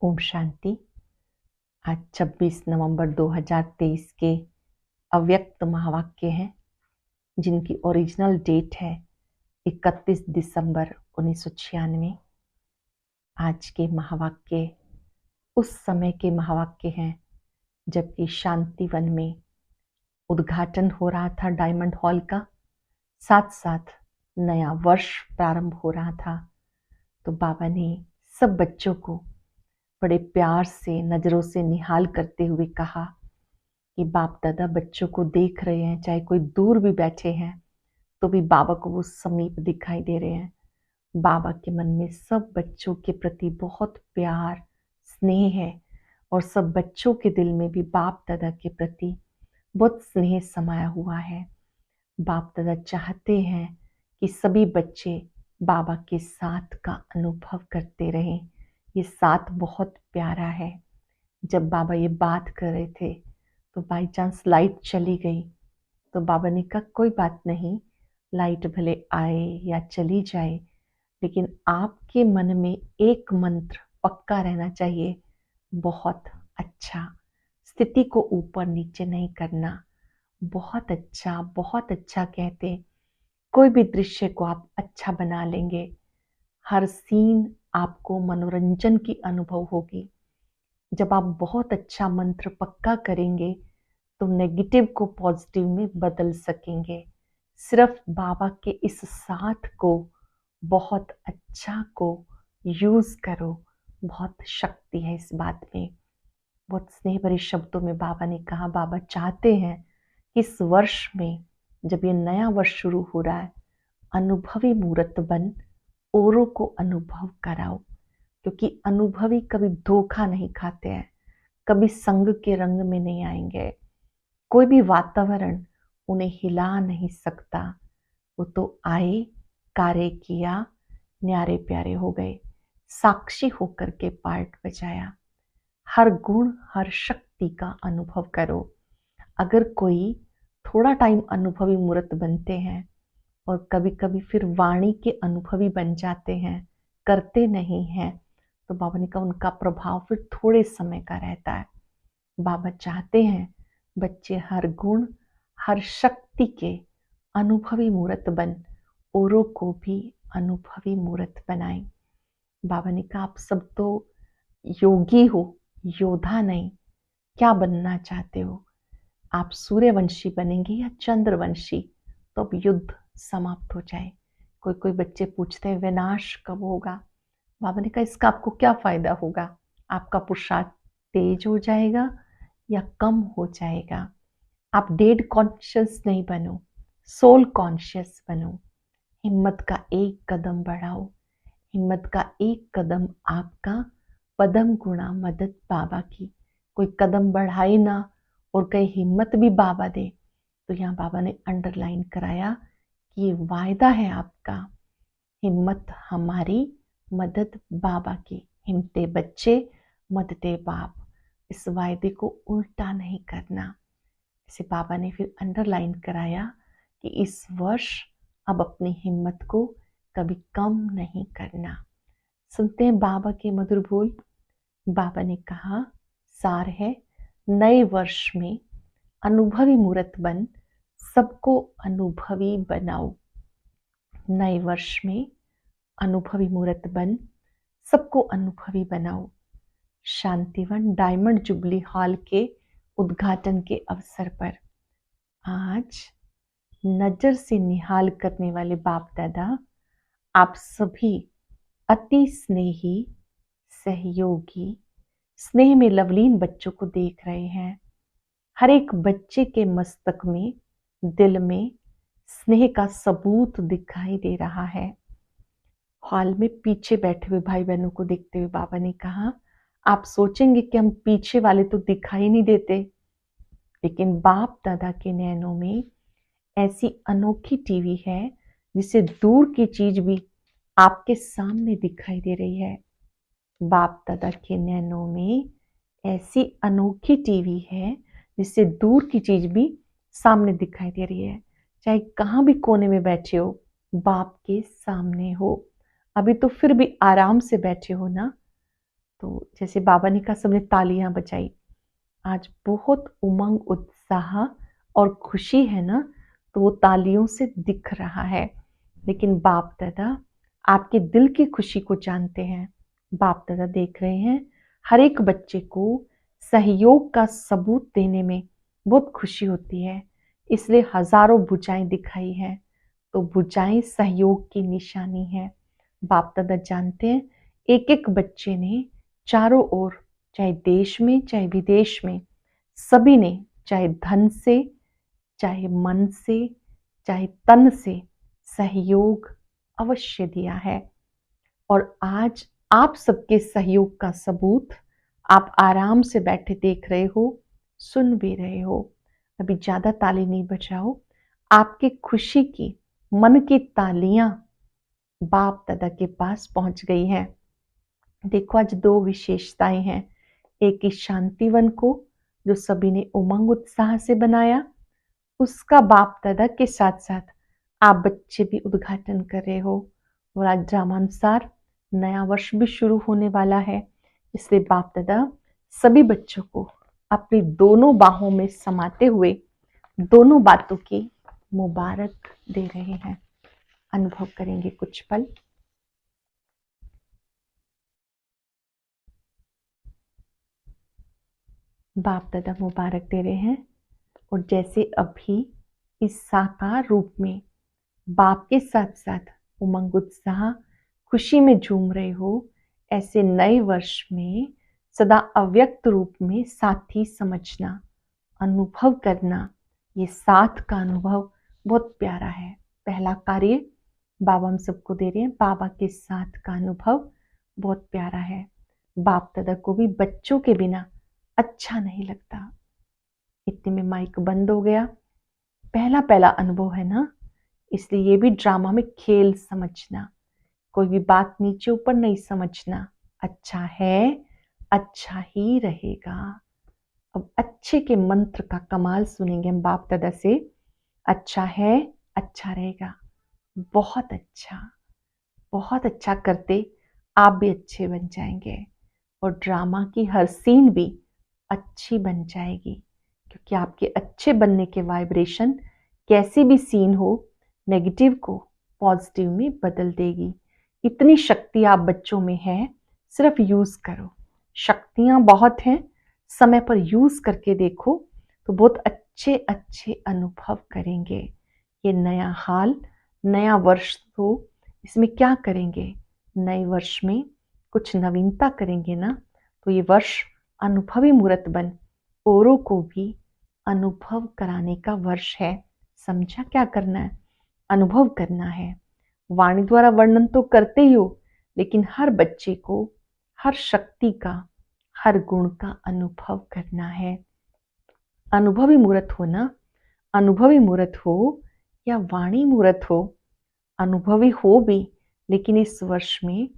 ओम शांति। आज 26 नवंबर 2023 के अव्यक्त महावाक्य हैं जिनकी ओरिजिनल डेट है 31 दिसंबर 1996। आज के महावाक्य उस समय के महावाक्य हैं जबकि शांतिवन में उद्घाटन हो रहा था डायमंड हॉल का, साथ साथ नया वर्ष प्रारंभ हो रहा था। तो बाबा ने सब बच्चों को बड़े प्यार से नजरों से निहाल करते हुए कहा कि बाप दादा बच्चों को देख रहे हैं, चाहे कोई दूर भी बैठे हैं तो भी बाबा को वो समीप दिखाई दे रहे हैं। बाबा के मन में सब बच्चों के प्रति बहुत प्यार स्नेह है और सब बच्चों के दिल में भी बाप दादा के प्रति बहुत स्नेह समाया हुआ है। बाप दादा चाहते हैं कि सभी बच्चे बाबा के साथ का अनुभव करते रहें। ये साथ बहुत प्यारा है। जब बाबा ये बात कर रहे थे तो बाई चांस लाइट चली गई तो बाबा ने कहा कोई बात नहीं, लाइट भले आए या चली जाए लेकिन आपके मन में एक मंत्र पक्का रहना चाहिए, बहुत अच्छा। स्थिति को ऊपर नीचे नहीं करना, बहुत अच्छा कहते कोई भी दृश्य को आप अच्छा बना लेंगे। हर सीन आपको मनोरंजन की अनुभव होगी। जब आप बहुत अच्छा मंत्र पक्का करेंगे तो नेगेटिव को पॉजिटिव में बदल सकेंगे। सिर्फ बाबा के इस साथ को, बहुत अच्छा को यूज करो। बहुत शक्ति है इस बात में। बहुत स्नेह भरे शब्दों में बाबा ने कहा, बाबा चाहते हैं कि इस वर्ष में जब ये नया वर्ष शुरू हो रहा है, अनुभवी मूर्त बन औरों को अनुभव कराओ, क्योंकि अनुभवी कभी धोखा नहीं खाते हैं, कभी संग के रंग में नहीं आएंगे। कोई भी वातावरण उन्हें हिला नहीं सकता। वो तो आए, कार्य किया, न्यारे प्यारे हो गए, साक्षी होकर के पार्ट बजाया। हर गुण हर शक्ति का अनुभव करो। अगर कोई थोड़ा टाइम अनुभवी मूर्त बनते हैं और कभी कभी फिर वाणी के अनुभवी बन जाते हैं, करते नहीं हैं, तो बाबा ने कहा उनका प्रभाव फिर थोड़े समय का रहता है। बाबा चाहते हैं बच्चे हर गुण हर शक्ति के अनुभवी मूर्त बन औरों को भी अनुभवी मूर्त बनाएं। बाबा ने कहा आप सब तो योगी हो, योद्धा नहीं। क्या बनना चाहते हो? आप सूर्यवंशी बनेंगे या चंद्रवंशी? तो अब युद्ध समाप्त हो जाए। कोई कोई बच्चे पूछते हैं विनाश कब होगा? बाबा ने कहा इसका आपको क्या फायदा होगा? आपका पुरुषार्थ तेज हो जाएगा या कम हो जाएगा। आप डेड कॉन्शियस नहीं बनो, सोल कॉन्शियस बनो। हिम्मत का एक कदम बढ़ाओ। हिम्मत का एक कदम आपका पदम गुणा मदद बाबा की। कोई कदम बढ़ाए ना और कहीं हिम्मत भी बाबा दे, तो यहाँ बाबा ने अंडरलाइन कराया कि ये वायदा है आपका। हिम्मत हमारी, मदद बाबा की। हिम्मते बच्चे, मददे बाप। इस वायदे को उल्टा नहीं करना। इसे बाबा ने फिर अंडरलाइन कराया कि इस वर्ष अब अपनी हिम्मत को कभी कम नहीं करना। सुनते हैं बाबा के मधुर बोल। बाबा ने कहा सार है, नए वर्ष में अनुभवी मूर्त बन सबको अनुभवी बनाओ। नए वर्ष में अनुभवी मूर्त बन सबको अनुभवी बनाओ। शांतिवन डायमंड जुबली हॉल के उद्घाटन के अवसर पर आज नजर से निहाल करने वाले बाप दादा आप सभी अति स्नेही, सहयोगी, स्नेह में लवलीन बच्चों को देख रहे हैं। हर एक बच्चे के मस्तक में, दिल में स्नेह का सबूत दिखाई दे रहा है। हॉल में पीछे बैठे हुए भाई बहनों को देखते हुए बाबा ने कहा आप सोचेंगे कि हम पीछे वाले तो दिखाई नहीं देते, लेकिन बाप दादा के नैनों में ऐसी अनोखी टीवी है जिससे दूर की चीज भी आपके सामने दिखाई दे रही है। बाप दादा के नैनों में ऐसी अनोखी टीवी है जिससे दूर की चीज भी सामने दिखाई दे रही है। चाहे कहाँ भी कोने में बैठे हो, बाप के सामने हो। अभी तो फिर भी आराम से बैठे हो ना, तो जैसे बाबा ने कहा, सबने तालियां बजाई। आज बहुत उमंग, उत्साह और खुशी है ना, तो वो तालियों से दिख रहा है। लेकिन बाप दादा आपके दिल की खुशी को जानते हैं। बाप दादा देख रहे हैं हर एक बच्चे को सहयोग का सबूत देने में बहुत खुशी होती है, इसलिए हजारों भुजाएं दिखाई है। तो भुजाएं सहयोग की निशानी है। बाप दादा जानते हैं एक एक बच्चे ने चारों ओर, चाहे देश में चाहे विदेश में, सभी ने चाहे धन से, चाहे मन से, चाहे तन से सहयोग अवश्य दिया है। और आज आप सबके सहयोग का सबूत आप आराम से बैठे देख रहे हो, सुन भी रहे हो। अभी ज्यादा ताली नहीं बजाओ, आपकी खुशी की मन की तालियां बाप दादा के पास पहुंच गई हैं। देखो आज दो विशेषताएं हैं। एक इस शांतिवन को जो सभी ने उमंग उत्साह से बनाया, उसका बाप दादा के साथ साथ आप बच्चे भी उद्घाटन कर रहे हो। और आज ड्रामानुसार नया वर्ष भी शुरू होने वाला है, इसलिए बाप दादा सभी बच्चों को अपनी दोनों बाहों में समाते हुए दोनों बातों की मुबारक दे रहे हैं। अनुभव करेंगे कुछ पल। बाप दादा मुबारक दे रहे हैं। और जैसे अभी इस साकार रूप में बाप के साथ साथ उमंग उत्साह खुशी में झूम रहे हो, ऐसे नए वर्ष में सदा अव्यक्त रूप में साथी समझना, अनुभव करना, ये साथ का अनुभव बहुत प्यारा है। पहला कार्य बाबा हम सबको दे रहे हैं, बाबा के साथ का अनुभव बहुत प्यारा है। बाप दादा को भी बच्चों के बिना अच्छा नहीं लगता। इतने में माइक बंद हो गया। पहला पहला अनुभव है ना, इसलिए ये भी ड्रामा में खेल समझना, कोई भी बात नीचे ऊपर नहीं समझना। अच्छा है, अच्छा ही रहेगा। अब अच्छे के मंत्र का कमाल सुनेंगे हम बाप दादा से। अच्छा है, अच्छा रहेगा। बहुत अच्छा करते आप भी अच्छे बन जाएंगे और ड्रामा की हर सीन भी अच्छी बन जाएगी, क्योंकि आपके अच्छे बनने के वाइब्रेशन कैसी भी सीन हो नेगेटिव को पॉजिटिव में बदल देगी। इतनी शक्ति आप बच्चों में है, सिर्फ यूज करो। शक्तियां बहुत हैं, समय पर यूज करके देखो तो बहुत अच्छे अच्छे अनुभव करेंगे। ये नया हाल, नया वर्ष, तो इसमें क्या करेंगे? नए वर्ष में कुछ नवीनता करेंगे ना, तो ये वर्ष अनुभवी मूर्त बन औरों को भी अनुभव कराने का वर्ष है। समझा? क्या करना है? अनुभव करना है। वाणी द्वारा वर्णन तो करते ही हो, लेकिन हर बच्चे को हर शक्ति का, हर गुण का अनुभव करना है। अनुभवी मूर्त हो ना, अनुभवी मूर्त हो या वाणी मूर्त हो, अनुभवी हो भी, लेकिन इस वर्ष में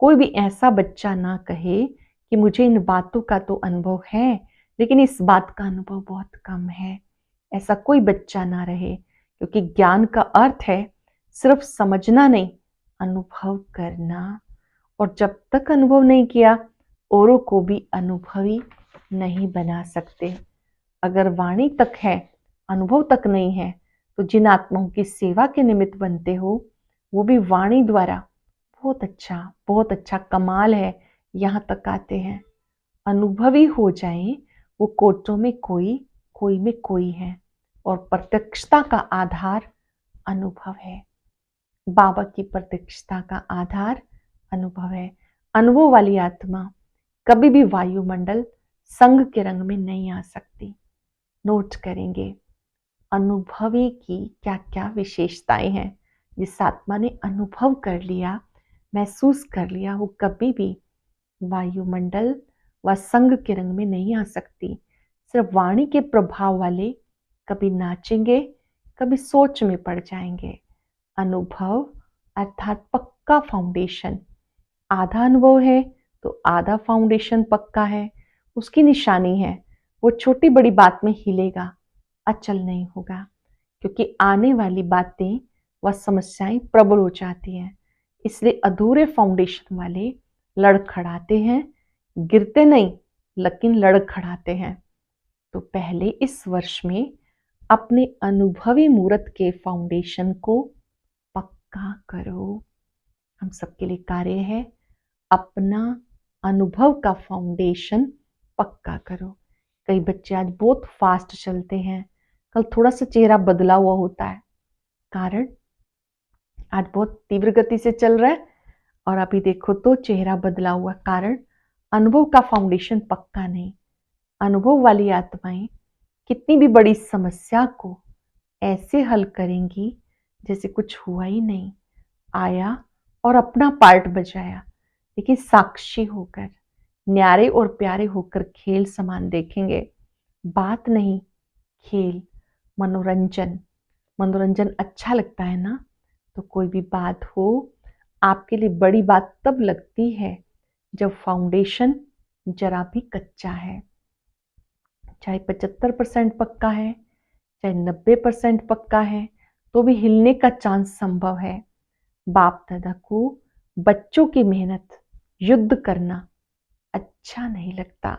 कोई भी ऐसा बच्चा ना कहे कि मुझे इन बातों का तो अनुभव है लेकिन इस बात का अनुभव बहुत कम है। ऐसा कोई बच्चा ना रहे, क्योंकि ज्ञान का अर्थ है सिर्फ समझना नहीं, अनुभव करना। और जब तक अनुभव नहीं किया, औरों को भी अनुभवी नहीं बना सकते। अगर वाणी तक है, अनुभव तक नहीं है, तो जिन आत्माओं की सेवा के निमित्त बनते हो, वो भी वाणी द्वारा बहुत अच्छा कमाल है, यहाँ तक आते हैं। अनुभवी हो जाएं, वो कोटों में कोई में कोई है, और प्रत्यक्षता का आधार अनुभव है। बाबा की प्रत्यक्षता का आधार अनुभव है। अनुभव वाली आत्मा कभी भी वायुमंडल संग के रंग में नहीं आ सकती। नोट करेंगे अनुभवी की क्या क्या विशेषताएं हैं। जिस आत्मा ने अनुभव कर लिया, महसूस कर लिया, वो कभी भी वायुमंडल व संग के रंग में नहीं आ सकती। सिर्फ वाणी के प्रभाव वाले कभी नाचेंगे, कभी सोच में पड़ जाएंगे। अनुभव अर्थात पक्का फाउंडेशन। आधा अनुभव है तो आधा फाउंडेशन पक्का है, उसकी निशानी है। वो छोटी बड़ी बात में हिलेगा, अचल नहीं होगा, क्योंकि आने वाली बातें व समस्याएं प्रबल हो जाती हैं। इसलिए अधूरे फाउंडेशन वाले लड़खड़ाते हैं गिरते नहीं लेकिन लड़खड़ाते हैं। तो पहले इस वर्ष में अपने अनुभवी मूर्त के फाउंडेशन को पक्का करो। हम सबके लिए कार्य है, अपना अनुभव का फाउंडेशन पक्का करो। कई बच्चे आज बहुत फास्ट चलते हैं, कल थोड़ा सा चेहरा बदला हुआ होता है। कारण आज बहुत तीव्र गति से चल रहा है और अभी देखो तो चेहरा बदला हुआ। कारण अनुभव का फाउंडेशन पक्का नहीं। अनुभव वाली आत्माएं कितनी भी बड़ी समस्या को ऐसे हल करेंगी जैसे कुछ हुआ ही नहीं, आया और अपना पार्ट बजाया, लेकिन साक्षी होकर, न्यारे और प्यारे होकर खेल समान देखेंगे। बात नहीं, खेल, मनोरंजन। मनोरंजन अच्छा लगता है ना, तो कोई भी बात हो आपके लिए बड़ी बात तब लगती है जब फाउंडेशन जरा भी कच्चा है। चाहे 75% पक्का है, चाहे 90% पक्का है, तो भी हिलने का चांस संभव है। बाप दादा को बच्चों की मेहनत, युद्ध करना अच्छा नहीं लगता।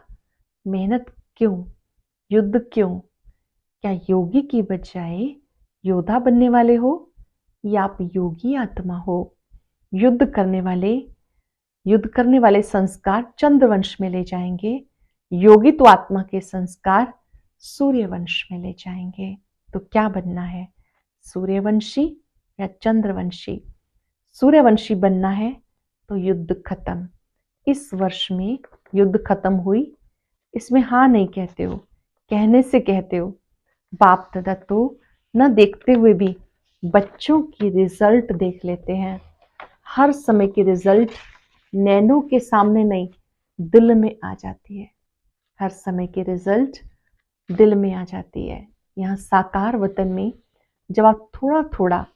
मेहनत क्यों, युद्ध क्यों? क्या योगी की बजाय योद्धा बनने वाले हो या आप योगी आत्मा हो? युद्ध करने वाले संस्कार चंद्रवंश में ले जाएंगे, योगी तो आत्मा के संस्कार सूर्यवंश में ले जाएंगे। तो क्या बनना है, सूर्यवंशी या चंद्रवंशी? सूर्यवंशी बनना है तो युद्ध खत्म। इस वर्ष में युद्ध खत्म हुई, इसमें हाँ नहीं कहते हो, कहने से कहते हो। बाप दादा तो न देखते हुए भी बच्चों की रिजल्ट देख लेते हैं। हर समय की रिजल्ट नैनो के सामने नहीं, दिल में आ जाती है। हर समय की रिजल्ट दिल में आ जाती है। यहाँ साकार वतन में जब आप थोड़ा थोड़ा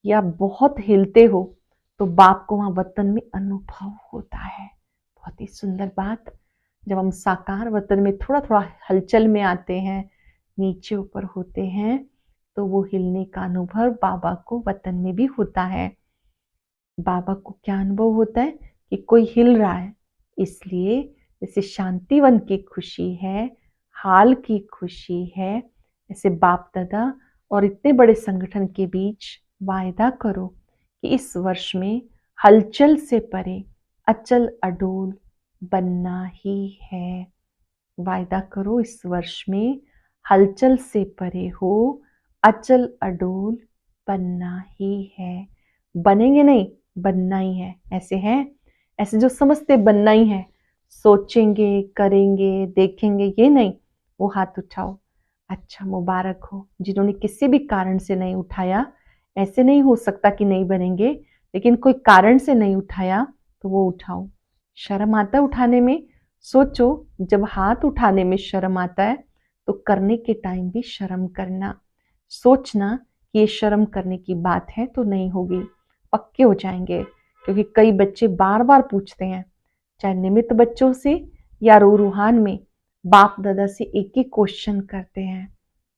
या बहुत हिलते हो तो बाप को वहां वतन में अनुभव होता है। बहुत ही सुंदर बात, जब हम साकार वतन में थोड़ा थोड़ा हलचल में आते हैं, नीचे ऊपर होते हैं, तो वो हिलने का अनुभव बाबा को वतन में भी होता है। बाबा को क्या अनुभव होता है कि कोई हिल रहा है, इसलिए जैसे शांतिवन की खुशी है, हाल की खुशी है, ऐसे बाप दादा और इतने बड़े संगठन के बीच वायदा करो कि इस वर्ष में हलचल से परे अचल अडोल बनना ही है। वायदा करो इस वर्ष में हलचल से परे हो, अचल अडोल बनना ही है। बनेंगे नहीं, बनना ही है। ऐसे हैं, ऐसे जो समझते बनना ही है, सोचेंगे, करेंगे, देखेंगे, ये नहीं। वो हाथ उठाओ। अच्छा, मुबारक हो जिन्होंने किसी भी कारण से नहीं उठाया। ऐसे नहीं हो सकता कि नहीं बनेंगे, लेकिन कोई कारण से नहीं उठाया तो वो उठाओ। शर्म आता है उठाने में? सोचो, जब हाथ उठाने में शर्म आता है तो करने के टाइम भी शर्म करना। सोचना कि ये शर्म करने की बात है तो नहीं होगी, पक्के हो जाएंगे। क्योंकि कई बच्चे बार बार पूछते हैं, चाहे निमित्त बच्चों से या रूहान में, बाप दादा से एक ही क्वेश्चन करते हैं,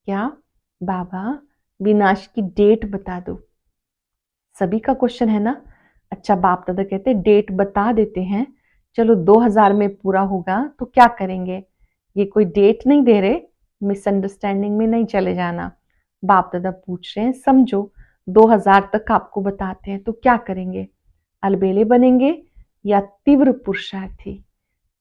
क्या बाबा विनाश की डेट बता दो। सभी का क्वेश्चन है ना। अच्छा, बाप दादा कहते डेट बता देते हैं, चलो 2000 में पूरा होगा तो क्या करेंगे। ये कोई डेट नहीं दे रहे, मिसअंडरस्टैंडिंग में नहीं चले जाना। बाप दादा पूछ रहे हैं, समझो 2000 तक आपको बताते हैं तो क्या करेंगे। अलबेले बनेंगे या तीव्र पुरुषार्थी?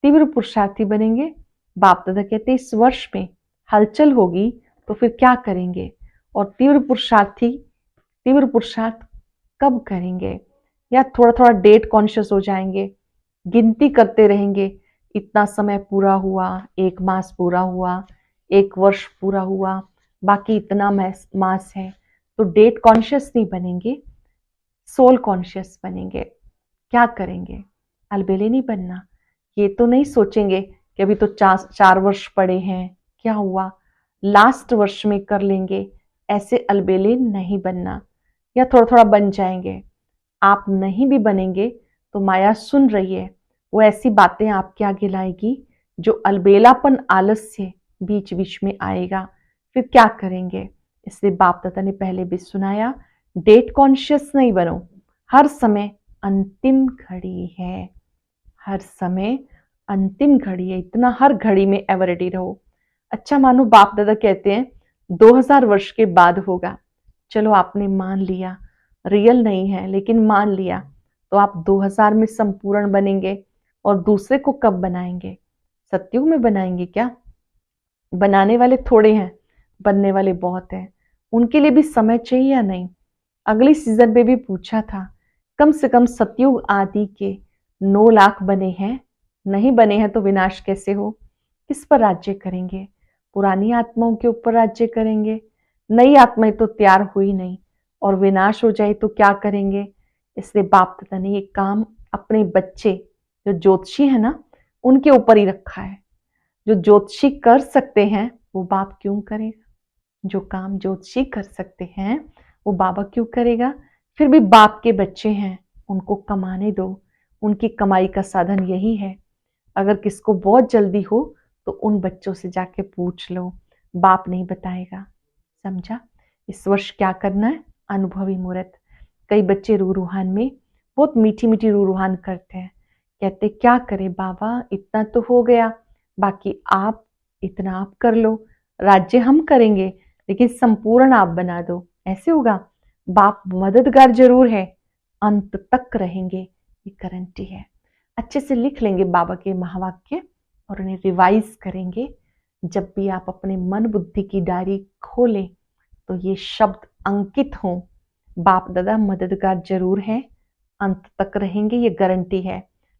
तीव्र पुरुषार्थी बनेंगे। बाप दादा कहते इस वर्ष में हलचल होगी तो फिर क्या करेंगे, और तीव्र पुरुषार्थ कब करेंगे। या थोड़ा थोड़ा डेट कॉन्शियस हो जाएंगे, गिनती करते रहेंगे, इतना समय पूरा हुआ, 1 मास पूरा हुआ, 1 वर्ष पूरा हुआ, बाकी इतना मास है। तो डेट कॉन्शियस नहीं बनेंगे, सोल कॉन्शियस बनेंगे। क्या करेंगे, अलबेले नहीं बनना। ये तो नहीं सोचेंगे कि अभी तो 4 वर्ष पड़े हैं, क्या हुआ, लास्ट वर्ष में कर लेंगे। ऐसे अलबेले नहीं बनना, या थोड़ा थोड़ा बन जाएंगे। आप नहीं भी बनेंगे तो माया सुन रही है, वो ऐसी बातें आपके आगे लाएगी जो अलबेलापन, आलस्य बीच बीच में आएगा। फिर क्या करेंगे। इसलिए बाप दादा ने पहले भी सुनाया, डेट कॉन्शियस नहीं बनो। हर समय अंतिम घड़ी है, हर समय अंतिम घड़ी है, इतना हर घड़ी में एवर रेडी रहो। अच्छा मानो बाप दादा कहते हैं 2000 वर्ष के बाद होगा। चलो आपने मान लिया, रियल नहीं है लेकिन मान लिया, तो आप 2000 में संपूर्ण बनेंगे। और दूसरे को कब बनाएंगे? सतयुग में बनाएंगे क्या? बनाने वाले थोड़े हैं, बनने वाले बहुत हैं। उनके लिए भी समय चाहिए या नहीं? अगली सीजन में भी पूछा था, कम से कम सतयुग आदि के 9 लाख बने हैं, नहीं बने हैं तो विनाश कैसे हो? किस पर राज्य करेंगे? पुरानी आत्माओं के ऊपर राज्य करेंगे? नई आत्माएं तो तैयार हुई नहीं, और विनाश हो जाए तो क्या करेंगे? इसलिए बाप दादा ने ये काम अपने बच्चे जो ज्योतिषी है ना, उनके ऊपर ही रखा है। जो ज्योतिषी कर सकते हैं वो बाप क्यों करेगा? जो काम ज्योतिषी कर सकते हैं वो बाबा क्यों करेगा? फिर भी बाप के बच्चे हैं, उनको कमाने दो। उनकी कमाई का साधन यही है। अगर किसको बहुत जल्दी हो तो उन बच्चों से जाके पूछ लो, बाप नहीं बताएगा। समझा? इस वर्ष क्या करना है? अनुभवी मुहूर्त। कई बच्चे रूहान में बहुत मीठी मीठी रूहान करते हैं, कहते क्या करें बाबा, इतना तो हो गया, बाकी आप इतना आप कर लो, राज्य हम करेंगे लेकिन संपूर्ण आप बना दो। ऐसे होगा? बाप मददगार जरूर है, अंत तक रहेंगे, ये गारंटी है। अच्छे से लिख लेंगे बाबा के महावाक्य और उन्हें रिवाइज करेंगे। जब भी आप अपने मन बुद्धि की डायरी खोलें तो ये शब्द अंकित हों, बाप दादा मददगार जरूर है, अंत तक रहेंगे, ये गारंटी है।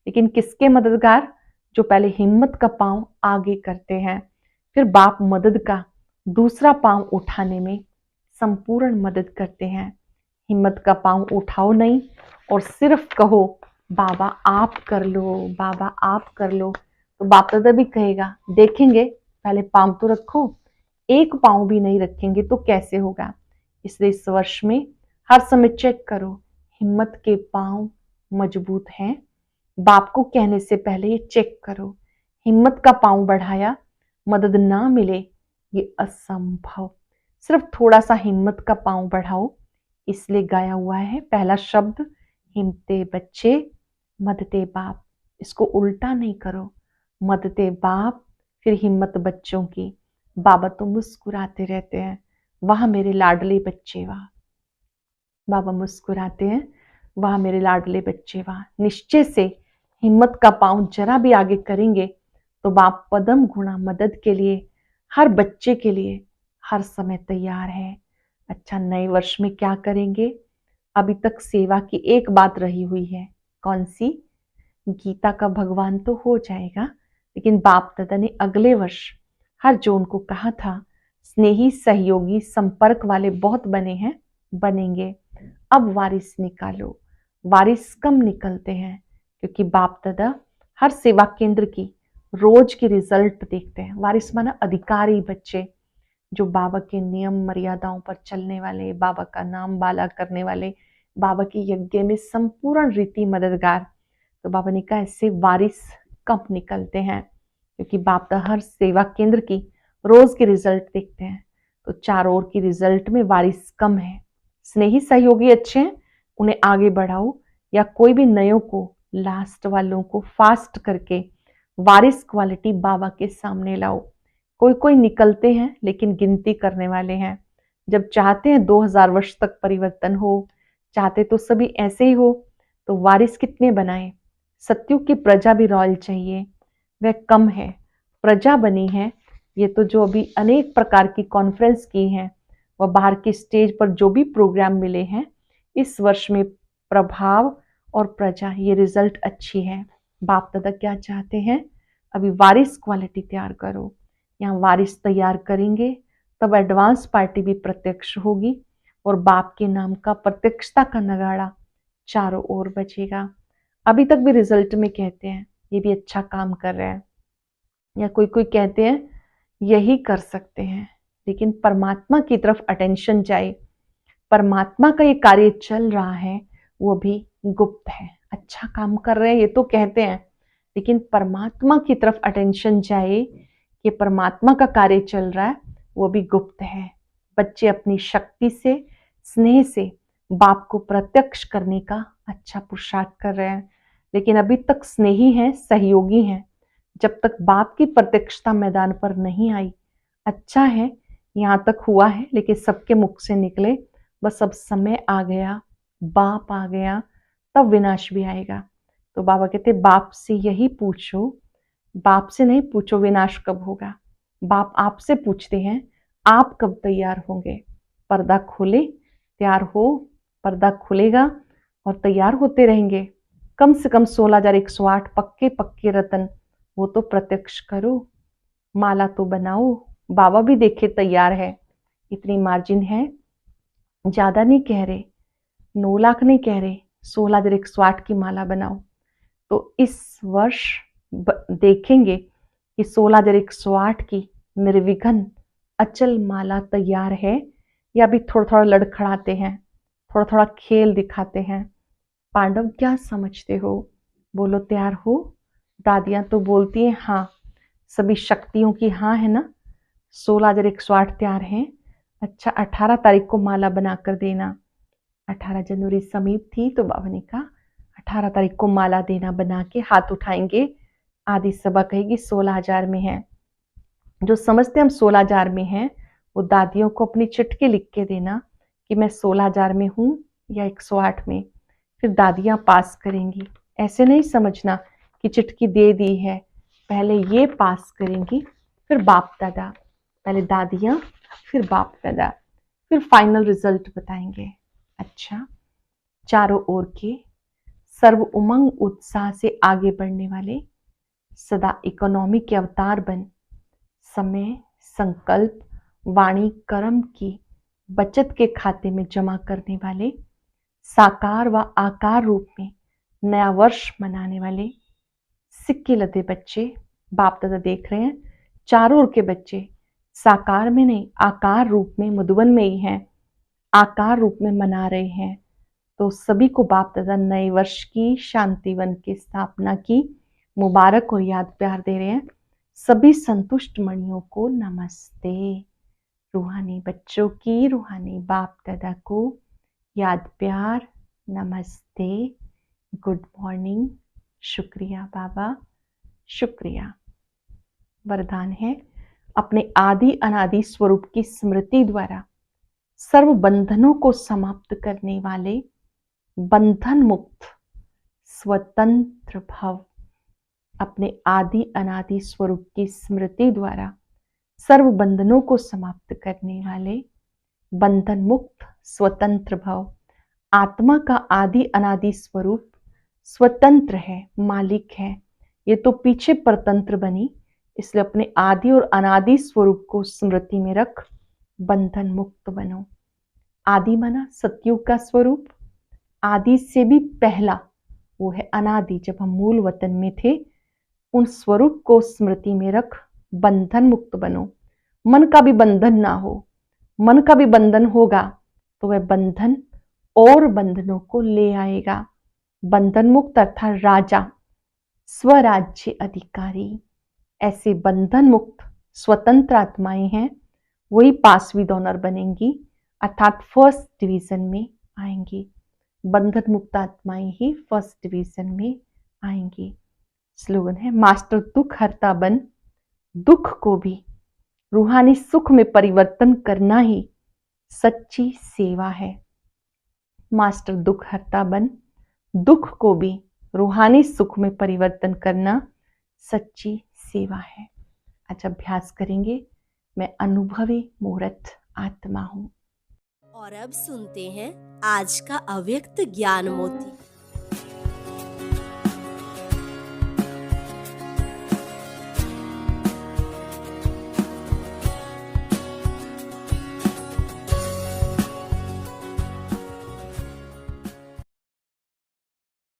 लेकिन किसके मददगार? जो पहले हिम्मत का पांव आगे करते हैं, फिर बाप मदद का दूसरा पांव उठाने में संपूर्ण मदद करते हैं। हिम्मत का पांव उठाओ नहीं और सिर्फ कहो बाबा आप कर लो, बाबा आप कर लो, तो बाप दादा भी कहेगा देखेंगे, पहले पांव तो रखो। एक पांव भी नहीं रखेंगे तो कैसे होगा? इसलिए इस वर्ष में हर समय चेक करो, हिम्मत के पांव मजबूत हैं। बाप को कहने से पहले ये चेक करो, हिम्मत का पांव बढ़ाया, मदद ना मिले ये असंभव। सिर्फ थोड़ा सा हिम्मत का पांव बढ़ाओ। इसलिए गाया हुआ है पहला शब्द, हिम्मते बच्चे मदते बाप। इसको उल्टा नहीं करो, मदते बाप फिर हिम्मत बच्चों की। बाबा तो मुस्कुराते रहते हैं, वाह मेरे लाडले बच्चे वाह। बाबा मुस्कुराते हैं, वाह मेरे लाडले बच्चे वाह। निश्चय से हिम्मत का पांव जरा भी आगे करेंगे तो बाप पदम गुणा मदद के लिए, हर बच्चे के लिए हर समय तैयार है। अच्छा, नए वर्ष में क्या करेंगे? अभी तक सेवा की एक बात रही हुई है, कौन सी? गीता का भगवान तो हो जाएगा, लेकिन बाप दादा ने अगले वर्ष हर जोन को कहा था, स्नेही सहयोगी संपर्क वाले बहुत बने हैं, बनेंगे। अब वारिस निकालो। वारिस कम निकलते हैं क्योंकि बाप दादा हर सेवा केंद्र की रोज की रिजल्ट देखते हैं। वारिस माना अधिकारी बच्चे, जो बाबा के नियम मर्यादाओं पर चलने वाले, बाबा का नाम बाला करने वाले, बाबा की यज्ञ में संपूर्ण रीति मददगार। तो बाबा ने कहा ऐसे वारिस कम निकलते हैं क्योंकि बाप दादा हर सेवा केंद्र की रोज की रिजल्ट देखते हैं। तो चारों ओर की रिजल्ट में वारिस कम है। स्नेही सहयोगी अच्छे हैं, उन्हें आगे बढ़ाओ, या कोई भी नयों को, लास्ट वालों को फास्ट करके वारिस क्वालिटी बाबा के सामने लाओ। कोई कोई निकलते हैं लेकिन गिनती करने वाले हैं। जब चाहते हैं 2000 वर्ष तक परिवर्तन हो, चाहते तो सभी ऐसे ही हो, तो वारिस कितने बनाए? सत्युग की प्रजा भी रॉयल चाहिए, वह कम है। प्रजा बनी है ये तो जो अभी अनेक प्रकार की कॉन्फ्रेंस की हैं, वह बाहर की स्टेज पर जो भी प्रोग्राम मिले हैं, इस वर्ष में प्रभाव और प्रजा ये रिजल्ट अच्छी है। बाप दादा क्या चाहते हैं? अभी वारिस क्वालिटी तैयार करो। यहाँ वारिस तैयार करेंगे तब एडवांस पार्टी भी प्रत्यक्ष होगी और बाप के नाम का प्रत्यक्षता का नगाड़ा चारों ओर बजेगा। अभी तक भी रिजल्ट में कहते हैं ये भी अच्छा काम कर रहा है, या कोई कोई कहते हैं यही कर सकते हैं, लेकिन परमात्मा की तरफ अटेंशन जाए। परमात्मा का ये कार्य चल रहा है वो भी गुप्त है। अच्छा काम कर रहे हैं ये तो कहते हैं, लेकिन परमात्मा की तरफ अटेंशन जाए कि परमात्मा का कार्य चल रहा है वो भी गुप्त है। बच्चे अपनी शक्ति से, स्नेह से बाप को प्रत्यक्ष करने का अच्छा पुरुषार्थ कर रहे हैं, लेकिन अभी तक स्नेही हैं, सहयोगी हैं, जब तक बाप की प्रत्यक्षता मैदान पर नहीं आई। अच्छा है यहाँ तक हुआ है, लेकिन सबके मुख से निकले बस अब समय आ गया, बाप आ गया, तब विनाश भी आएगा। तो बाबा कहते बाप से यही पूछो, बाप से नहीं पूछो विनाश कब होगा, बाप आपसे पूछते हैं आप कब तैयार होंगे। पर्दा खोले, तैयार हो, पर्दा खुलेगा और तैयार होते रहेंगे। कम से कम 16,108 पक्के पक्के रतन वो तो प्रत्यक्ष करो, माला तो बनाओ। बाबा भी देखे तैयार है, इतनी मार्जिन है, ज्यादा नहीं कह रहे, 9 लाख नहीं कह रहे, 16,108 की माला बनाओ। तो इस वर्ष देखेंगे कि 16,108 की निर्विघ्न अचल माला तैयार है या अभी थोड़ा थोड़ा लड़खड़ाते हैं, थोड़ा थोड़ा खेल दिखाते हैं। पांडव क्या समझते हो, बोलो तैयार हो। दादियां तो बोलती हैं हाँ, सभी शक्तियों की हाँ है ना। 16,108 तैयार हैं। अच्छा 18 तारीख को माला बनाकर देना। 18 जनवरी समीप थी तो बाबा ने कहा 18 तारीख को माला देना, बना के हाथ उठाएंगे। आदि सभा कहेगी 16,000 में है। जो समझते हम 16,000 में हैं वो दादियों को अपनी चिट्ठी लिख के देना कि मैं 16,000 में हूं या 108 में। फिर दादियां पास करेंगी। ऐसे नहीं समझना कि चिट्ठी दे दी है, पहले ये पास करेंगी फिर बाप दादा, पहले दादियां फिर बाप दादा, फिर फाइनल रिजल्ट बताएंगे। अच्छा, चारों ओर के सर्व उमंग उत्साह से आगे बढ़ने वाले, सदा इकोनॉमी के अवतार बन समय, संकल्प, वाणी, कर्म की बचत के खाते में जमा करने वाले, साकार व आकार रूप में नया वर्ष मनाने वाले सिक्के लदे बच्चे बाप दादा देख रहे हैं। चारों ओर के बच्चे साकार में नहीं, आकार रूप में मधुबन में ही हैं, आकार रूप में मना रहे हैं। तो सभी को बाप दादा नए वर्ष की, शांतिवन की स्थापना की मुबारक और याद प्यार दे रहे हैं। सभी संतुष्ट मणियों को नमस्ते। रूहानी बच्चों की रूहानी बाप दादा को याद प्यार, नमस्ते, गुड मॉर्निंग, शुक्रिया बाबा, शुक्रिया। वरदान है अपने आदि अनादि स्वरूप की स्मृति द्वारा सर्व बंधनों को समाप्त करने वाले बंधन मुक्त स्वतंत्र भव। अपने आदि अनादि स्वरूप की स्मृति द्वारा सर्व बंधनों को समाप्त करने वाले बंधन मुक्त स्वतंत्र भव। आत्मा का आदि अनादि स्वरूप स्वतंत्र है, मालिक है। ये तो पीछे परतंत्र बनी, इसलिए अपने आदि और अनादि स्वरूप को स्मृति में रख बंधन मुक्त बनो। आदि माना सतयुग का स्वरूप, आदि से भी पहला वो है अनादि, जब हम मूल वतन में थे। उन स्वरूप को स्मृति में रख बंधन मुक्त बनो। मन का भी बंधन ना हो, मन का भी बंधन होगा तो वह बंधन और बंधनों को ले आएगा। बंधन मुक्त अर्थात राजा, स्वराज्य अधिकारी। ऐसे बंधन मुक्त स्वतंत्र आत्माएं हैं, वही पासवी डोनर बनेंगी अर्थात फर्स्ट डिवीजन में आएंगी। बंधन मुक्त आत्माएं ही फर्स्ट डिवीजन में आएंगी। स्लोगन है मास्टर दुख हरता बन, दुख को भी रूहानी सुख में परिवर्तन करना ही सच्ची सेवा है। मास्टर दुख हरता बन, दुख को भी रूहानी सुख में परिवर्तन करना सच्ची सेवा है। आज अभ्यास करेंगे। मैं अनुभवी मूर्त आत्मा हूं। और अब सुनते हैं आज का अव्यक्त ज्ञान मोती।